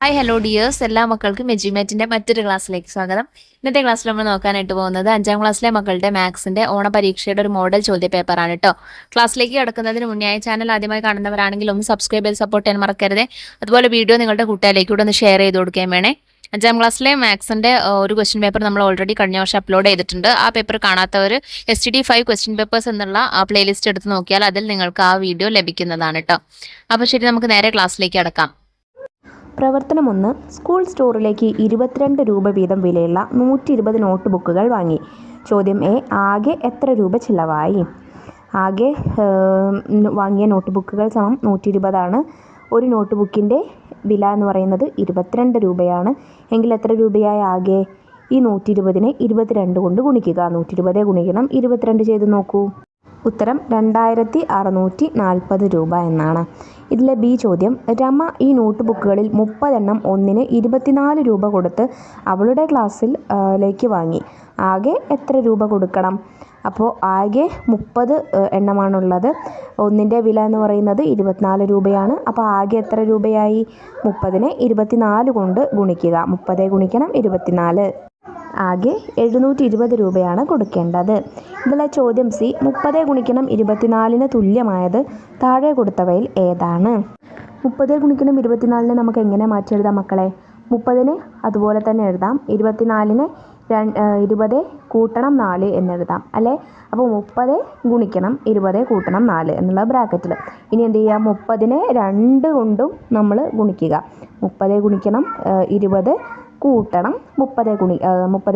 Hi hello dears, എല്ലാ മക്കൾക്കും എജ്യുമേറ്റിന്റെ മറ്റൊരു ക്ലാസ്സിലേക്ക് സ്വാഗതം. ഇന്നത്തെ ക്ലാസ്സിൽ നമ്മൾ നോക്കാനായിട്ട് പോകുന്നത് 5ാം ക്ലാസ്സിലെ മക്കളുടെ മാത്സിന്റെ ഓണപരീക്ഷയുടെ ഒരു മോഡൽ ചോദ്യ പേപ്പറാണ് കേട്ടോ. ക്ലാസ്സിലേക്ക് കടക്കുന്നതിന് മുന്നേ ചാനൽ ആദ്യമായി കാണുന്നവരാണെങ്കിൽ ഒന്ന് സബ്സ്ക്രൈബ് ചെയ്ത് സപ്പോർട്ട് ചെയ്യാൻ മറക്കരുത്. അതുപോലെ വീഡിയോ നിങ്ങളുടെ കൂട്ടുകാരിലേക്ക് കൂടെ ഒന്ന് ഷെയർ ചെയ്ത് കൊടുക്കുകയും വേണേ. 5ാം ക്ലാസ്സിലെ മാത്സിന്റെ ഒരു ക്വസ്റ്റ്യൻ പേപ്പർ നമ്മൾ ഓൾറെഡി കഴിഞ്ഞ വർഷം അപ്ലോഡ് ചെയ്തിട്ടുണ്ട്. ആ പേപ്പർ കാണാത്തവർ STD5 ക്വസ്റ്റ്യൻ പേപ്പേഴ്സ് എന്നുള്ള ആ പ്ലേലിസ്റ്റ് എടുത്ത് നോക്കിയാൽ അതിൽ നിങ്ങൾക്ക് ആ വീഡിയോ ലഭിക്കുന്നതാണ് കേട്ടോ. അപ്പോൾ ശരി, നമുക്ക് നേരെ ക്ലാസ്സിലേക്ക് കടക്കാം. പ്രവർത്തനം 1. സ്കൂൾ സ്റ്റോറിലേക്ക് 22 രൂപ വീതം വിലയുള്ള 120 നോട്ട് ബുക്കുകൾ വാങ്ങി. ചോദ്യം എ. ആകെ എത്ര രൂപ ചിലവായി? ആകെ വാങ്ങിയ നോട്ട് ബുക്കുകൾ സമം 120 ഒരു നോട്ട് ബുക്കിൻ്റെ വില എന്ന് പറയുന്നത് 22 രൂപയാണ്. എങ്കിൽ എത്ര രൂപയായി ആകെ? ഈ 120നെ 22 കൊണ്ട് ഗുണിക്കുക. 120 ഗുണിക്കണം 22 ചെയ്ത് നോക്കൂ. ഉത്തരം 2640 രൂപ എന്നാണ്. ഇതിലെ ബി ചോദ്യം. രമ ഈ നോട്ട് ബുക്കുകളിൽ 30 എണ്ണം ഒന്നിന് 24 രൂപ കൊടുത്ത് അവളുടെ ക്ലാസ്സിലേക്ക് വാങ്ങി. ആകെ എത്ര രൂപ കൊടുക്കണം? അപ്പോൾ ആകെ 30 എണ്ണമാണുള്ളത്. ഒന്നിൻ്റെ വില എന്ന് പറയുന്നത് 24 രൂപയാണ്. അപ്പോൾ ആകെ എത്ര രൂപയായി? 30നെ 24 കൊണ്ട് ഗുണിക്കുക. 30 ഗുണിക്കണം 24. ആകെ 720 രൂപയാണ് കൊടുക്കേണ്ടത്. ഇതിലെ ചോദ്യം സി. 30 ഗുണിക്കണം 24ന് തുല്യമായത് താഴെ കൊടുത്തവയിൽ ഏതാണ്? 30 ഗുണിക്കണം 24നെ നമുക്ക് എങ്ങനെ മാറ്റി എഴുതാം മക്കളെ? 30ന് അതുപോലെ തന്നെ എഴുതാം. 24ന് 20 കൂട്ടണം 4 എന്നെഴുതാം അല്ലേ? അപ്പോൾ 30 ഗുണിക്കണം 20 കൂട്ടണം 4 എന്നുള്ള ബ്രാക്കറ്റിൽ. ഇനി എന്ത് ചെയ്യുക? 30നെ 2 കൊണ്ടും നമ്മൾ ഗുണിക്കുക. 30 ഗുണിക്കണം 20 കൂട്ടണം 30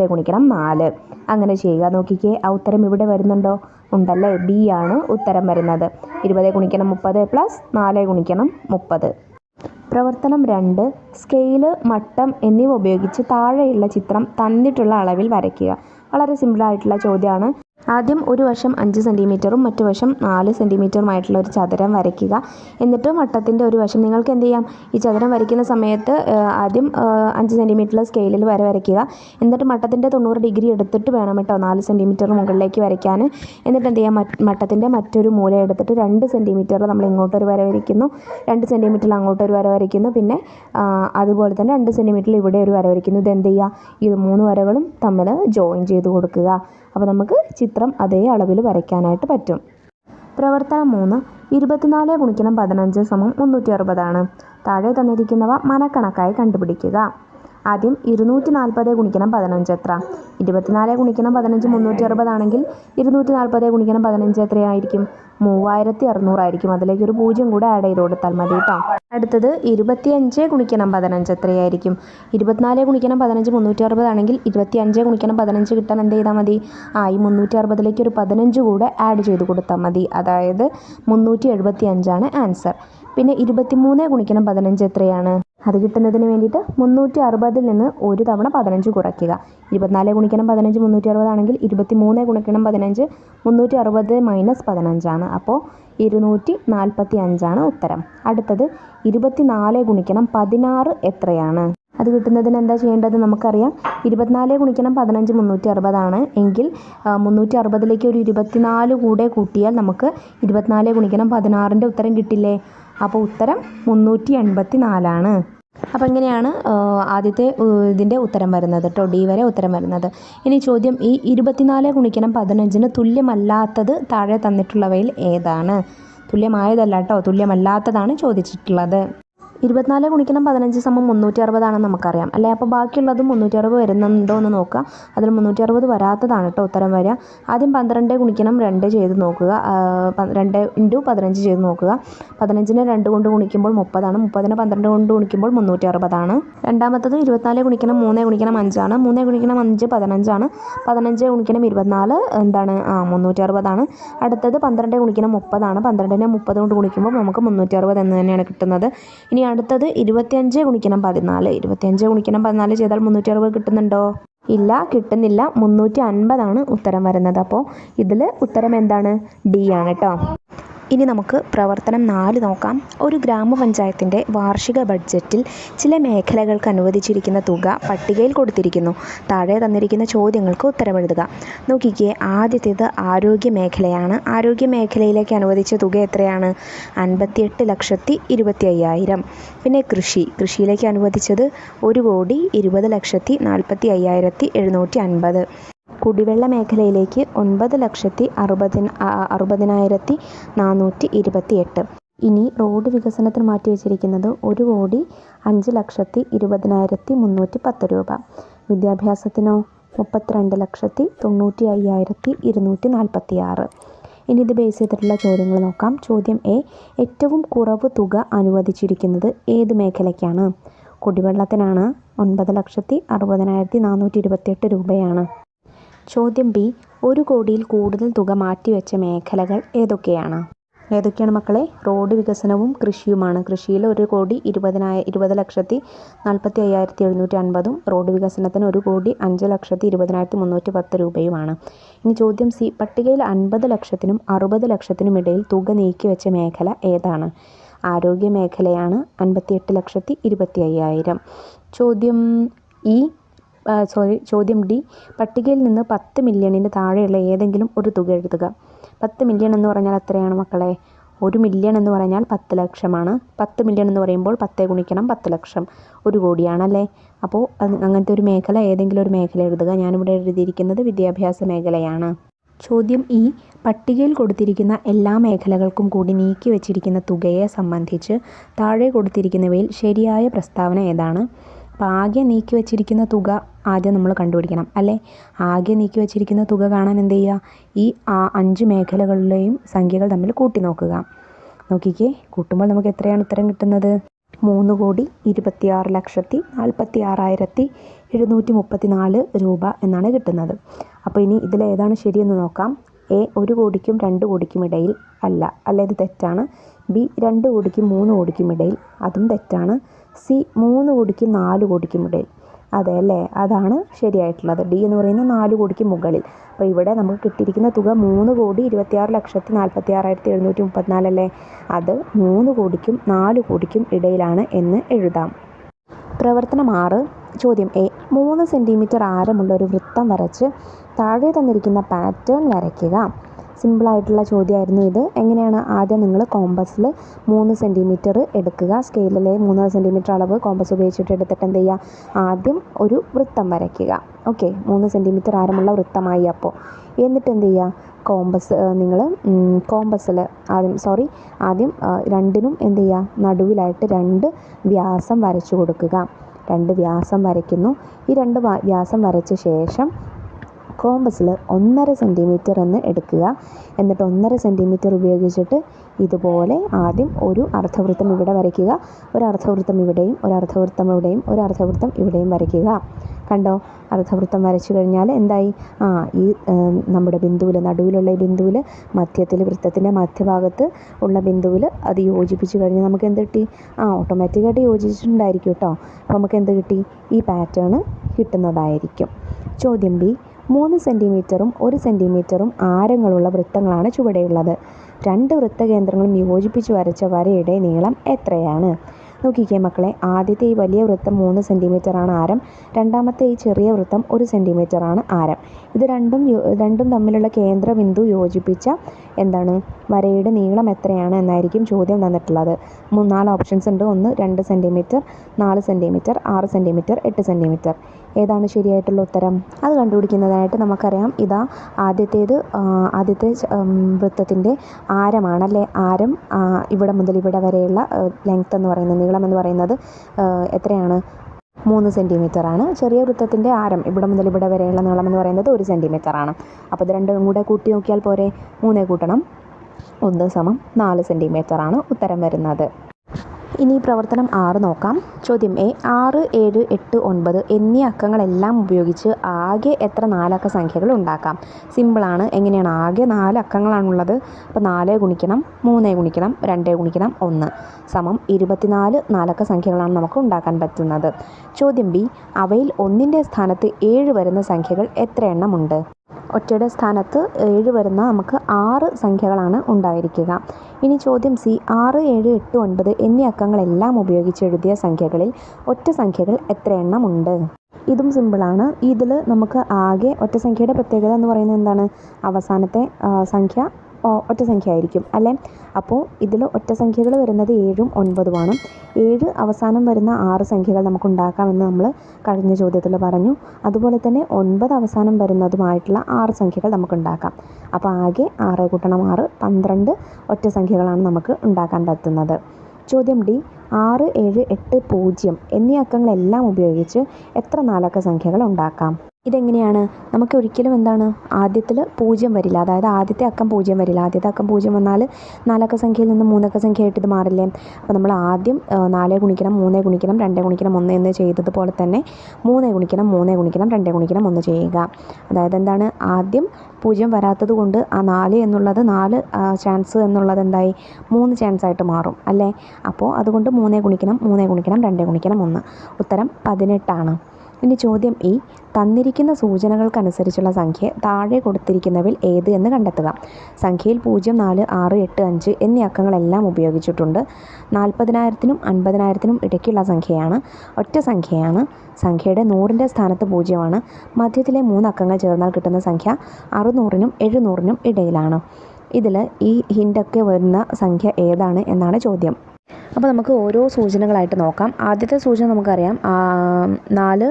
ഗുണിക്കണം 4 അങ്ങനെ ചെയ്യുക. നോക്കിക്കേ, ആ ഉത്തരം ഇവിടെ വരുന്നുണ്ടോ? ഉണ്ടല്ലേ. ബി ആണ് ഉത്തരം വരുന്നത്. 20 ഗുണിക്കണം 30 പ്ലസ് 4 ഗുണിക്കണം 30. പ്രവർത്തനം 2. സ്കെയില്, മട്ടം എന്നിവ ഉപയോഗിച്ച് താഴെയുള്ള ചിത്രം തന്നിട്ടുള്ള അളവിൽ വരയ്ക്കുക. വളരെ സിമ്പിളായിട്ടുള്ള ചോദ്യമാണ്. ആദ്യം ഒരു വശം 5 സെൻറ്റിമീറ്ററും മറ്റു വശം 4 സെൻറ്റിമീറ്ററുമായിട്ടുള്ള ഒരു ചതുരം വരയ്ക്കുക. എന്നിട്ട് മട്ടത്തിൻ്റെ ഒരു വശം നിങ്ങൾക്ക് എന്ത് ചെയ്യാം? ഈ ചതുരം വരയ്ക്കുന്ന സമയത്ത് ആദ്യം 5 സെൻറ്റിമീറ്ററിൽ സ്കെയിലിൽ വരയ്ക്കുക. എന്നിട്ട് മട്ടത്തിൻ്റെ 90 ഡിഗ്രി എടുത്തിട്ട് വേണം കേട്ടോ 4 സെൻറ്റിമീറ്റർ മുകളിലേക്ക് വരയ്ക്കാൻ. എന്നിട്ട് എന്ത് ചെയ്യാം? മട്ടത്തിൻ്റെ മറ്റൊരു മൂല എടുത്തിട്ട് 2 സെൻറ്റിമീറ്റർ നമ്മൾ ഇങ്ങോട്ടൊരു വര വരയ്ക്കുന്നു, 2 സെൻറ്റിമീറ്ററിൽ അങ്ങോട്ടൊരു വര വരയ്ക്കുന്നു, പിന്നെ അതുപോലെ തന്നെ 2 സെൻറ്റിമീറ്ററിൽ ഇവിടെ ഒരു വര വരയ്ക്കുന്നു. ഇത് എന്ത് ചെയ്യുക? ഇത് 3 വരകളും തമ്മിൽ ജോയിൻ ചെയ്ത് കൊടുക്കുക. അപ്പോൾ നമുക്ക് ചിത്രം അതേ അളവിൽ വരയ്ക്കാനായിട്ട് പറ്റും. പ്രവർത്തനം 3. 24 ഗുണിക്കണം 15 സമം 360. താഴെ തന്നിരിക്കുന്നവ മനക്കണക്കായി കണ്ടുപിടിക്കുക. ആദ്യം 240 ഗുണിക്കണം 15 എത്ര? 24 ഗുണിക്കണം 15 360 ആണെങ്കിൽ 240 ഗുണിക്കണം 15 എത്രയായിരിക്കും? 3600 ആയിരിക്കും. അതിലേക്ക് ഒരു 0 കൂടെ ആഡ് ചെയ്ത് കൊടുത്താൽ മതി കേട്ടോ. അടുത്തത് 25 ഗുണിക്കണം 15 എത്രയായിരിക്കും? 24 ഗുണിക്കണം 15 360 ആണെങ്കിൽ 25 ഗുണിക്കണം 15 കിട്ടാൻ എന്ത് ചെയ്താൽ മതി? ഈ 360ലേക്ക് ഒരു 15 കൂടെ ആഡ് ചെയ്ത് കൊടുത്താൽ മതി. അതായത് 375 ആൻസർ. പിന്നെ 23 ഗുണിക്കണം 15 എത്രയാണ്? അത് കിട്ടുന്നതിന് വേണ്ടിയിട്ട് 360ൽ നിന്ന് ഒരു തവണ 15 കുറയ്ക്കുക. 24 ഗുണിക്കണം 15 360 ആണെങ്കിൽ 23 ഗുണിക്കണം 15 360 മൈനസ് 15 അപ്പോൾ 245 ഉത്തരം. അടുത്തത് 24 ഗുണിക്കണം 16 എത്രയാണ്? അത് കിട്ടുന്നതിന് എന്താ ചെയ്യേണ്ടത്? നമുക്കറിയാം 24 ഗുണിക്കണം 15 360 എങ്കിൽ 360ലേക്ക് ഒരു 24 കൂടെ കൂട്ടിയാൽ നമുക്ക് 24 ഗുണിക്കണം 16ൻ്റെ ഉത്തരം കിട്ടില്ലേ? അപ്പോൾ ഉത്തരം 384. അപ്പോൾ ഇങ്ങനെയാണ് ആദ്യത്തെ ഇതിൻ്റെ ഉത്തരം വരുന്നത് കേട്ടോ. ഡി വരെ ഉത്തരം വരുന്നത്. ഇനി ചോദ്യം ഈ 24 ഗുണിക്കണം 15ന് തുല്യമല്ലാത്തത് താഴെ തന്നിട്ടുള്ളവയിൽ ഏതാണ്? തുല്യമായതല്ല കേട്ടോ, തുല്യമല്ലാത്തതാണ് ചോദിച്ചിട്ടുള്ളത്. 24 ഗുണിക്കണം 15 സമം 360 നമുക്കറിയാം അല്ലേ? അപ്പോൾ ബാക്കിയുള്ളത് 360 വരുന്നുണ്ടോ എന്ന് നോക്കുക. അതിൽ 360 വരാത്തതാണ് കേട്ടോ ഉത്തരം വരിക. ആദ്യം 12 ഗുണിക്കണം 2 ചെയ്ത് നോക്കുക. 2 × 15 ചെയ്ത് നോക്കുക. 15നെ 2 കൊണ്ട് ഗുണിക്കുമ്പോൾ 30, 30നെ 12 കൊണ്ട് ഗുണിക്കുമ്പോൾ 360. രണ്ടാമത്തത് 24 ഗുണിക്കണം 3 ഗുണിക്കണം 5 3 ഗുണിക്കണം 5 15 15 ഗുണിക്കണം 24 എന്താണ്? 360. അടുത്തത് 12 ഗുണിക്കണം 30 12നെ 30 കൊണ്ട് ഗുണിക്കുമ്പോൾ നമുക്ക് 360 എന്ന് തന്നെയാണ് കിട്ടുന്നത്. ഇനി അടുത്തത് 25 ഗുണിക്കണം 14 25 ഗുണിക്കണം 14 ചെയ്താൽ 360 കിട്ടുന്നുണ്ടോ? ഇല്ല, കിട്ടുന്നില്ല. 350 ഉത്തരം വരുന്നത്. അപ്പോൾ ഇതിൽ ഉത്തരം എന്താണ്? ഡി ആണ് കേട്ടോ. ഇനി നമുക്ക് പ്രവർത്തനം 4 നോക്കാം. ഒരു ഗ്രാമപഞ്ചായത്തിൻ്റെ വാർഷിക ബഡ്ജറ്റിൽ ചില മേഖലകൾക്ക് അനുവദിച്ചിരിക്കുന്ന തുക പട്ടികയിൽ കൊടുത്തിരിക്കുന്നു. താഴെ തന്നിരിക്കുന്ന ചോദ്യങ്ങൾക്ക് ഉത്തരമെഴുതുക. നോക്കിക്കേ, ആദ്യത്തേത് ആരോഗ്യ മേഖലയാണ്. ആരോഗ്യ മേഖലയിലേക്ക് അനുവദിച്ച തുക എത്രയാണ്? 58,20,50,000. പിന്നെ കൃഷിയിലേക്ക് അനുവദിച്ചത് 1,20,40,45,750. കുടിവെള്ള മേഖലയിലേക്ക് 9,60,428. ഇനി റോഡ് വികസനത്തിന് മാറ്റിവെച്ചിരിക്കുന്നത് 1,05,20,310 രൂപ. വിദ്യാഭ്യാസത്തിനോ 32,95,246. ഇനി ഇത് ബേസ് ചെയ്തിട്ടുള്ള ചോദ്യങ്ങൾ നോക്കാം. ചോദ്യം എ, ഏറ്റവും കുറവ് തുക അനുവദിച്ചിരിക്കുന്നത് ഏത് മേഖലയ്ക്കാണ്? കുടിവെള്ളത്തിനാണ്. 9,60,428 രൂപയാണ്. ചോദ്യം ബി, 1 കോടിയിൽ കൂടുതൽ തുക മാറ്റിവെച്ച മേഖലകൾ ഏതൊക്കെയാണ് മക്കളെ? റോഡ് വികസനവും കൃഷിയുമാണ്. കൃഷിയിൽ 1,20,40,45,750 റോഡ് വികസനത്തിന് 1,05,20,310 രൂപയുമാണ്. ഇനി ചോദ്യം സി, പട്ടികയിൽ 50 ലക്ഷത്തിനും 60 ലക്ഷത്തിനും ഇടയിൽ തുക നീക്കിവെച്ച മേഖല ഏതാണ്? ആരോഗ്യ മേഖലയാണ്. 58,20,50,000. ചോദ്യം ഡി, പട്ടികയിൽ നിന്ന് 10 മില്യണിന് താഴെയുള്ള ഏതെങ്കിലും ഒരു തുക എഴുതുക. 10 മില്യൺ എന്ന് പറഞ്ഞാൽ എത്രയാണ് മക്കളെ? 1 മില്യൺ എന്ന് പറഞ്ഞാൽ 10 ലക്ഷമാണ്. 10 മില്യൺ എന്ന് പറയുമ്പോൾ 10 ഗുണിക്കണം 10 ലക്ഷം, 1 കോടിയാണല്ലേ. അപ്പോൾ അങ്ങനത്തെ ഒരു മേഖല, ഏതെങ്കിലും ഒരു മേഖല എഴുതുക. ഞാനിവിടെ എഴുതിയിരിക്കുന്നത് വിദ്യാഭ്യാസ മേഖലയാണ്. ചോദ്യം ഇ, പട്ടികയിൽ കൊടുത്തിരിക്കുന്ന എല്ലാ മേഖലകൾക്കും കൂടി നീക്കി വച്ചിരിക്കുന്ന തുകയെ സംബന്ധിച്ച് താഴെ കൊടുത്തിരിക്കുന്നവയിൽ ശരിയായ പ്രസ്താവന ഏതാണ്? അപ്പോൾ ആകെ നീക്കി വച്ചിരിക്കുന്ന തുക ആദ്യം നമ്മൾ കണ്ടുപിടിക്കണം അല്ലേ. ആകെ നീക്കി വച്ചിരിക്കുന്ന തുക കാണാൻ എന്ത് ചെയ്യുക? ഈ 5 മേഖലകളിലെയും സംഖ്യകൾ തമ്മിൽ കൂട്ടി നോക്കുക. നോക്കിക്കേ, കൂട്ടുമ്പോൾ നമുക്ക് എത്രയാണ് ഉത്തരം കിട്ടുന്നത്? 3,26,46,734 രൂപ എന്നാണ് കിട്ടുന്നത്. അപ്പോൾ ഇനി ഇതിലേതാണ് ശരിയെന്ന് നോക്കാം. എ, 1 കോടിക്കും 2 കോടിക്കും ഇടയിൽ അല്ല, ഇത് തെറ്റാണ്. ബി, 2 കോടിക്കും 3 കോടിക്കും ഇടയിൽ, അതും തെറ്റാണ്. സി, 3 കോടിക്കും 4 കോടിക്കും ഇടയിൽ, അതെ അല്ലേ, അതാണ് ശരിയായിട്ടുള്ളത്. ഡി എന്ന് പറയുന്നത് 4 കോടിക്ക് മുകളിൽ. അപ്പോൾ ഇവിടെ നമുക്ക് കിട്ടിയിരിക്കുന്ന തുക 3,26,46,734 അല്ലേ, അത് 3 കോടിക്കും 4 കോടിക്കും ഇടയിലാണ് എന്ന് എഴുതാം. പ്രവർത്തനം 6, ചോദ്യം എ, 3 സെൻറ്റിമീറ്റർ ആരമുള്ള ഒരു വൃത്തം വരച്ച് താഴെ തന്നിരിക്കുന്ന പാറ്റേൺ വരയ്ക്കുക. സിമ്പിളായിട്ടുള്ള ചോദ്യമായിരുന്നു ഇത്. എങ്ങനെയാണ്? ആദ്യം നിങ്ങൾ കോമ്പസിൽ 3 സെൻറ്റിമീറ്റർ എടുക്കുക. സ്കെയിലിലെ 3 സെൻറ്റിമീറ്റർ അളവ് കോമ്പസ് ഉപയോഗിച്ചിട്ട് എടുത്തിട്ട് എന്ത് ചെയ്യുക? ആദ്യം ഒരു വൃത്തം വരയ്ക്കുക. ഓക്കെ, 3 സെൻറ്റിമീറ്റർ ആരമുള്ള വൃത്തമായി. അപ്പോൾ എന്നിട്ട് എന്ത് ചെയ്യുക? കോമ്പസിൽ ആദ്യം രണ്ടിനും എന്ത് ചെയ്യുക? നടുവിലായിട്ട് 2 വ്യാസം വരച്ചു കൊടുക്കുക. 2 വ്യാസം വരയ്ക്കുന്നു. ഈ 2 വ്യാസം വരച്ച ശേഷം കോമ്പസിൽ 1.5 സെൻറ്റിമീറ്റർ എന്ന് എടുക്കുക. എന്നിട്ട് 1.5 സെൻറ്റിമീറ്റർ ഉപയോഗിച്ചിട്ട് ഇതുപോലെ ആദ്യം ഒരു അർദ്ധവൃത്തം ഇവിടെ വരയ്ക്കുക. ഒരു അർദ്ധവൃത്തം ഇവിടെയും, ഒരു അർദ്ധവൃത്തം ഇവിടെയും, ഒരു അർദ്ധവൃത്തം ഇവിടെയും വരയ്ക്കുക. കണ്ടോ? അർദ്ധവൃത്തം വരച്ചു കഴിഞ്ഞാൽ എന്തായി? ഈ നമ്മുടെ ബിന്ദുവിൽ, നടുവിലുള്ള ഈ ബിന്ദുവിൽ, മധ്യത്തിൽ, വൃത്തത്തിൻ്റെ മധ്യഭാഗത്ത് ഉള്ള ബിന്ദുവിൽ അത് യോജിപ്പിച്ച് കഴിഞ്ഞാൽ നമുക്ക് എന്ത് കിട്ടി? ഓട്ടോമാറ്റിക്കായിട്ട് യോജിച്ചിട്ടുണ്ടായിരിക്കും കേട്ടോ. അപ്പോൾ നമുക്ക് എന്ത് കിട്ടി? ഈ പാറ്റേൺ കിട്ടുന്നതായിരിക്കും. ചോദ്യം ബി, 3 സെൻറ്റിമീറ്ററും 1 സെൻറ്റിമീറ്ററും ആരങ്ങളുള്ള വൃത്തങ്ങളാണ് ചുവടെയുള്ളത്. 2 വൃത്തകേന്ദ്രങ്ങളും യോജിപ്പിച്ച് വരച്ച വരയുടെ നീളം എത്രയാണ്? നോക്കിക്കേ മക്കളെ, ആദ്യത്തെ ഈ വലിയ വൃത്തം 3 സെൻറ്റിമീറ്ററാണ് ആരം. രണ്ടാമത്തെ ഈ ചെറിയ വൃത്തം 1 സെൻറ്റിമീറ്ററാണ് ആരം. ഇത് രണ്ടും തമ്മിലുള്ള കേന്ദ്രബിന്ദു യോജിപ്പിച്ച വരയുടെ നീളം എത്രയാണ് എന്നായിരിക്കും ചോദ്യം തന്നിട്ടുള്ളത്. 4 ഓപ്ഷൻസ് ഉണ്ട്. 1, 2 സെൻറ്റിമീറ്റർ, 4 സെൻറ്റിമീറ്റർ, 6 സെൻറ്റിമീറ്റർ, 8 സെൻറ്റിമീറ്റർ. ഏതാണ് ശരിയായിട്ടുള്ള ഉത്തരം? അത് കണ്ടുപിടിക്കുന്നതായിട്ട് നമുക്കറിയാം. ഇതാ ആദ്യത്തെ വൃത്തത്തിൻ്റെ ആരമാണല്ലേ. ആരം ഇവിടെ മുതൽ ഇവിടെ വരെയുള്ള ലെങ്ത് എന്ന് പറയുന്നത്, നീളം എന്ന് പറയുന്നത് എത്രയാണ്? 3 സെൻറ്റിമീറ്റർ ആണ്. ചെറിയ വൃത്തത്തിൻ്റെ ആരം ഇവിടെ മുതൽ ഇവിടെ വരെയുള്ള നീളം എന്ന് പറയുന്നത് 1 സെൻറ്റിമീറ്റർ ആണ്. അപ്പോൾ ഇത് രണ്ടും കൂടെ കൂട്ടി നോക്കിയാൽ പോരെ? 3 കൂട്ടണം 1 = 4 സെൻറ്റിമീറ്റർ ആണ് ഉത്തരം വരുന്നത്. ഇനി പ്രവർത്തനം 6 നോക്കാം. ചോദ്യം എ, 6, 7, 8, 9 എന്നീ അക്കങ്ങളെല്ലാം ഉപയോഗിച്ച് ആകെ എത്ര 4 അക്ക സംഖ്യകൾ ഉണ്ടാക്കാം? സിമ്പിളാണ്. എങ്ങനെയാണ്? ആകെ 4 അക്കങ്ങളാണുള്ളത്. അപ്പോൾ 4 ഗുണിക്കണം 3 ഗുണിക്കണം 2 ഗുണിക്കണം 1 = 24 4 അക്ക സംഖ്യകളാണ് നമുക്ക് ഉണ്ടാക്കാൻ പറ്റുന്നത്. ചോദ്യം ബി, അവയിൽ ഒന്നിൻ്റെ സ്ഥാനത്ത് 7 വരുന്ന സംഖ്യകൾ എത്ര എണ്ണമുണ്ട്? ഒറ്റയുടെ സ്ഥാനത്ത് 7 വരുന്ന നമുക്ക് 6 സംഖ്യകളാണ് ഉണ്ടായിരിക്കുക. ഇനി ചോദ്യം സി, 6, 7, 8, 9 എന്നീ അക്കങ്ങളെല്ലാം ഉപയോഗിച്ച് എഴുതിയ സംഖ്യകളിൽ ഒറ്റ സംഖ്യകൾ എത്ര എണ്ണം ഉണ്ട്? ഇതും സിമ്പിളാണ്. ഇതിൽ നമുക്ക് ആകെ ഒറ്റ സംഖ്യയുടെ പ്രത്യേകത എന്ന് പറയുന്നത് എന്താണ്? അവസാനത്തെ സംഖ്യ ഒറ്റ സംഖ്യ ആയിരിക്കും അല്ലേ? അപ്പോൾ ഇതിൽ ഒറ്റ സംഖ്യകൾ വരുന്നത് 7ഉം 9ഉമാണ്. 7 അവസാനം വരുന്ന 6 സംഖ്യകൾ നമുക്ക് ഉണ്ടാക്കാമെന്ന് നമ്മൾ കഴിഞ്ഞ ചോദ്യത്തിൽ പറഞ്ഞു. അതുപോലെ തന്നെ 9 അവസാനം വരുന്നതുമായിട്ടുള്ള 6 സംഖ്യകൾ നമുക്ക് ഉണ്ടാക്കാം. അപ്പോൾ ആകെ 6 കൂട്ടണം 6 12 ഒറ്റ സംഖ്യകളാണ് നമുക്ക് ഉണ്ടാക്കാൻ പറ്റുന്നത്. ചോദ്യം ഡി, 6, 7, 8, 0 എന്നീ അക്കങ്ങളെല്ലാം ഉപയോഗിച്ച് എത്ര നാലക്ക സംഖ്യകൾ ഉണ്ടാക്കാം? ഇതെങ്ങനെയാണ്? നമുക്ക് ഒരിക്കലും എന്താണ് ആദ്യത്തിൽ 0 വരില്ല, അതായത് ആദ്യത്തെ അക്കം 0 വരില്ല. ആദ്യത്തെ അക്കം 0 വന്നാൽ നാലക്ക സംഖ്യയിൽ നിന്ന് മൂന്നക്ക സംഖ്യയായിട്ട് ഇത് മാറില്ലേ? അപ്പോൾ നമ്മൾ ആദ്യം 4 ഗുണിക്കണം 3 ഗുണിക്കണം 2 ഗുണിക്കണം 1 എന്ന് ചെയ്തതുപോലെ തന്നെ 3 ഗുണിക്കണം 3 ഗുണിക്കണം 2 ഗുണിക്കണം 1 ചെയ്യുക. അതായത് എന്താണ്, ആദ്യം 0 വരാത്തത് കൊണ്ട് ആ 4 എന്നുള്ളത് 4 ചാൻസ് എന്നുള്ളത് എന്തായി 3 ചാൻസ് ആയിട്ട് മാറും അല്ലേ? അപ്പോൾ അതുകൊണ്ട് 3 ഗുണിക്കണം 3 ഗുണിക്കണം 2 ഗുണിക്കണം 1, ഉത്തരം 18 ആണ്. ഇനി ചോദ്യം ഇ, തന്നിരിക്കുന്ന സൂചനകൾക്കനുസരിച്ചുള്ള സംഖ്യ താഴെ കൊടുത്തിരിക്കുന്നവയിൽ ഏത് എന്ന് കണ്ടെത്തുക. സംഖ്യയിൽ 0, 4, 6, 8, 5 എന്നീ അക്കങ്ങളെല്ലാം ഉപയോഗിച്ചിട്ടുണ്ട്. 40,000-നും 50,000-നും ഇടയ്ക്കുള്ള സംഖ്യയാണ്. ഒറ്റ സംഖ്യയാണ്. സംഖ്യയുടെ 100ൻ്റെ സ്ഥാനത്ത് 0ആണ്. മധ്യത്തിലെ 3 അക്കങ്ങൾ ചേർന്നാൽ കിട്ടുന്ന സംഖ്യ 600-നും 700-നും ഇടയിലാണ്. ഇതിൽ ഈ ഹിൻ്റൊക്കെ വരുന്ന സംഖ്യ ഏതാണ് എന്നാണ് ചോദ്യം. അപ്പോൾ നമുക്ക് ഓരോ സൂചനകളായിട്ട് നോക്കാം. ആദ്യത്തെ സൂചന നമുക്കറിയാം 4,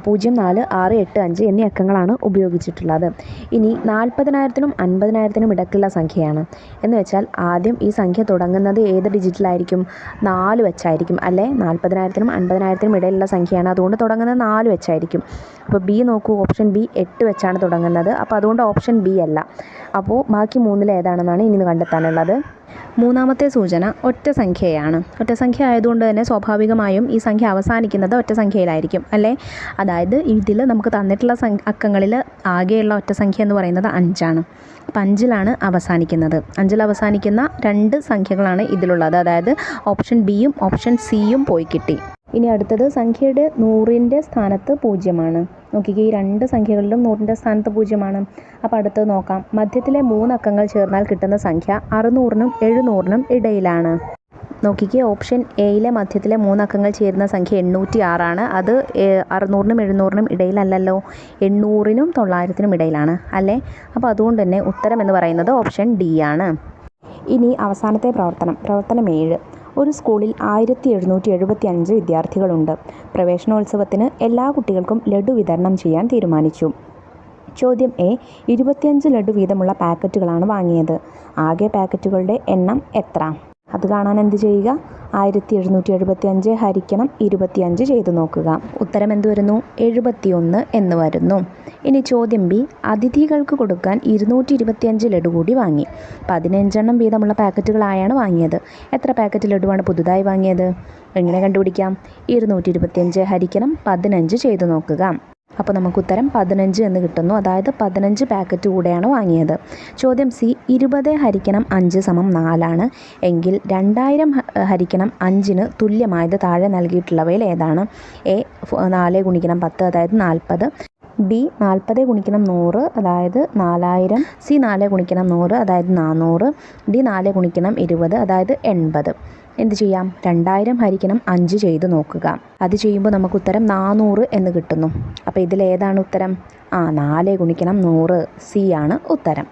0, 4, 6, 8, 5 എന്നീ അക്കങ്ങളാണ് ഉപയോഗിച്ചിട്ടുള്ളത്. ഇനി 40,000-നും 50,000-നും ഇടയ്ക്കുള്ള സംഖ്യയാണ് എന്ന് വെച്ചാൽ ആദ്യം ഈ സംഖ്യ തുടങ്ങുന്നത് ഏത് ഡിജിറ്റിലായിരിക്കും? 4 വെച്ചായിരിക്കും അല്ലേ? 40,000-നും 50,000-നും ഇടയിലുള്ള സംഖ്യയാണ്, അതുകൊണ്ട് തുടങ്ങുന്നത് 4 വെച്ചായിരിക്കും. അപ്പോൾ ബി നോക്കൂ, ഓപ്ഷൻ ബി 8 വെച്ചാണ് തുടങ്ങുന്നത്. അപ്പോൾ അതുകൊണ്ട് ഓപ്ഷൻ ബി അല്ല. അപ്പോൾ ബാക്കി 3-ൽ ഏതാണെന്നാണ് ഇനി കണ്ടെത്താനുള്ളത്. മൂന്നാമത്തെ സൂചന ഒറ്റ സംഖ്യയാണ്. ഒറ്റ സംഖ്യ ആയതുകൊണ്ട് തന്നെ സ്വാഭാവികമായും ഈ സംഖ്യ അവസാനിക്കുന്നത് ഒറ്റ സംഖ്യയിലായിരിക്കും അല്ലേ? അതായത് ഇതിൽ നമുക്ക് തന്നിട്ടുള്ള അക്കങ്ങളിൽ ആകെയുള്ള ഒറ്റ സംഖ്യ എന്ന് പറയുന്നത് 5ആണ്. അപ്പം 5-ലാണ് അവസാനിക്കുന്നത്. 5-ൽ അവസാനിക്കുന്ന 2 സംഖ്യകളാണ് ഇതിലുള്ളത്. അതായത് ഓപ്ഷൻ ബിയും ഓപ്ഷൻ സിയും പോയി കിട്ടി. ഇനി അടുത്തത് സംഖ്യയുടെ 100ൻ്റെ സ്ഥാനത്ത് 0ആണ്. നോക്കിക്കേ, ഈ 2 സംഖ്യകളിലും 100ൻ്റെ സ്ഥാനത്ത് 0ആണ്. അപ്പോൾ അടുത്തത് നോക്കാം. മധ്യത്തിലെ 3 അക്കങ്ങൾ ചേർന്നാൽ കിട്ടുന്ന സംഖ്യ 600-നും 700-നും ഇടയിലാണ്. നോക്കിക്കേ, ഓപ്ഷൻ എയിലെ മധ്യത്തിലെ 3 അക്കങ്ങൾ ചേരുന്ന സംഖ്യ 806ആണ്. അത് 600-നും 700-നും ഇടയിലല്ലല്ലോ, 800-നും 900-നും ഇടയിലാണ് അല്ലേ? അപ്പോൾ അതുകൊണ്ട് തന്നെ ഉത്തരം എന്ന് പറയുന്നത് ഓപ്ഷൻ ഡി ആണ്. ഇനി അവസാനത്തെ പ്രവർത്തനം 7. ഒരു സ്കൂളിൽ 1775 വിദ്യാർത്ഥികളുണ്ട്. പ്രവേശനോത്സവത്തിന് എല്ലാ കുട്ടികൾക്കും ലഡു വിതരണം ചെയ്യാൻ തീരുമാനിച്ചു. ചോദ്യം എ, 25 ലഡു വീതമുള്ള പാക്കറ്റുകളാണ് വാങ്ങിയത്. ആകെ പാക്കറ്റുകളുടെ എണ്ണം എത്ര? അത് കാണാൻ എന്ത് ചെയ്യുക? 1775 ഹരിക്കണം 25 ചെയ്തു നോക്കുക. ഉത്തരം എന്ത് വരുന്നു? 71 എന്ന് വരുന്നു. ഇനി ചോദ്യം ബി, അതിഥികൾക്ക് കൊടുക്കാൻ 225 ലഡു കൂടി വാങ്ങി. 15 എണ്ണം വീതമുള്ള പാക്കറ്റുകളായാണ് വാങ്ങിയത്. എത്ര പാക്കറ്റ് ലഡുവാണ് പുതുതായി വാങ്ങിയത്? എങ്ങനെ കണ്ടുപിടിക്കാം? 225 ഹരിക്കണം 15 ചെയ്തു നോക്കുക. അപ്പോൾ നമുക്ക് ഉത്തരം 15 എന്ന് കിട്ടുന്നു. അതായത് 15 പാക്കറ്റ് കൂടെയാണ് വാങ്ങിയത്. ചോദ്യം സി, 20 ഹരിക്കണം 5 സമം 4ആണ്. എങ്കിൽ 2000 ഹരിക്കണം 5-ന് തുല്യമായത് താഴെ നൽകിയിട്ടുള്ളവയിൽ ഏതാണ്? എ 4 ഗുണിക്കണം 10 അതായത് 40, ബി 40 ഗുണിക്കണം 100 അതായത് 4000, സി 4 ഗുണിക്കണം 100 അതായത് 400, ഡി 4 ഗുണിക്കണം 20 അതായത് 80. എന്ത് ചെയ്യാം? 2000 ഹരിക്കണം 5 ചെയ്ത് നോക്കുക. അത് ചെയ്യുമ്പോൾ നമുക്ക് ഉത്തരം 400 എന്ന് കിട്ടുന്നു. അപ്പോൾ ഇതിലേതാണ് ഉത്തരം? 4 ഗുണിക്കണം 100 സി ആണ് ഉത്തരം.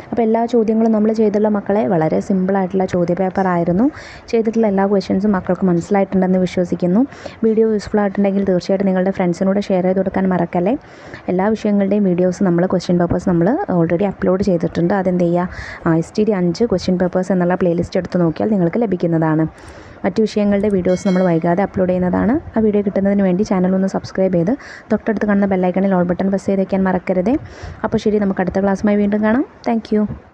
അപ്പോൾ എല്ലാ ചോദ്യങ്ങളും നമ്മൾ ചെയ്തിട്ടുള്ള മക്കളെ വളരെ സിമ്പിളായിട്ടുള്ള ചോദ്യപേപ്പർ ആയിരുന്നു. ചെയ്തിട്ടുള്ള എല്ലാ ക്വസ്റ്റ്യൻസും മക്കൾക്ക് മനസ്സിലായിട്ടുണ്ടെന്ന് വിശ്വസിക്കുന്നു. വീഡിയോ യൂസ്ഫുൾ ആയിട്ടുണ്ടെങ്കിൽ തീർച്ചയായിട്ടും നിങ്ങളുടെ ഫ്രണ്ട്സിനോട് ഷെയർ ചെയ്ത് കൊടുക്കാൻ മറക്കല്ലേ. എല്ലാ വിഷയങ്ങളുടെയും വീഡിയോസ് നമ്മൾ ക്വസ്റ്റ്യൻ പേപ്പേഴ്സ് നമ്മൾ ഓൾറെഡി അപ്ലോഡ് ചെയ്തിട്ടുണ്ട്. അതെന്ത് ചെയ്യുക? STD 5 ക്വസ്റ്റ്യൻ പേപ്പേഴ്സ് എന്നുള്ള പ്ലേലിസ്റ്റ് എടുത്ത് നോക്കിയാൽ നിങ്ങൾക്ക് ലഭിക്കുന്നതാണ്. മറ്റു വിഷയങ്ങളുടെ വീഡിയോസ് നമ്മൾ വൈകാതെ അപ്ലോഡ് ചെയ്യുന്നതാണ്. ആ വീഡിയോ കിട്ടുന്നതിന് വേണ്ടി ചാനൽ ഒന്ന് സബ്സ്ക്രൈബ് ചെയ്ത് തൊട്ടടുത്ത് കാണുന്ന ബെല്ലൈക്കണിൽ ഓൾ ബട്ടൺ പ്രസ് ചെയ്ത് വയ്ക്കാൻ മറക്കരുതേ. അപ്പോൾ ശരി, നമുക്ക് അടുത്ത ക്ലാസ്സുമായി വീണ്ടും കാണാം. താങ്ക്